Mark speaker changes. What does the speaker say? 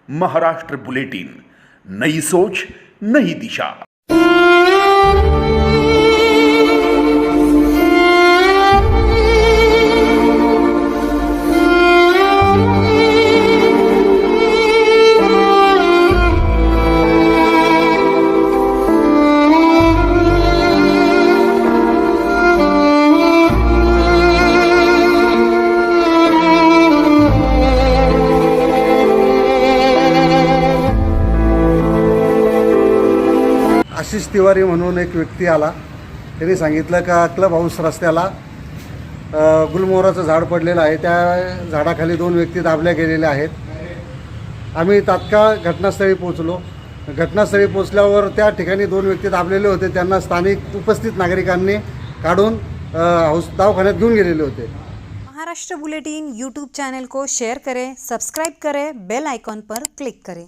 Speaker 1: Maharashtra bulletin, नई सोच नई दिशा।
Speaker 2: आशिष तिवारी म्हणून एक व्यक्ती आला. त्यांनी सांगितलं का क्लब हाऊस रस्त्याला गुलमोहराचं झाड पडलेलं आहे, त्या झाडाखाली 2 व्यक्ती दाबल्या गेलेल्या आहेत. आम्ही तात्काळ घटनास्थळी पोहोचलो. घटनास्थळी पोहोचल्यावर त्या ठिकाणी 2 व्यक्ती दाबलेले होते, त्यांना स्थानिक उपस्थित नागरिकांनी काढून दवाखान्यात घेऊन गेलेले होते.
Speaker 3: महाराष्ट्र बुलेटिन यूट्यूब चैनल को शेयर करें, सब्सक्राइब करें, बेल आइकॉन पर क्लिक करें.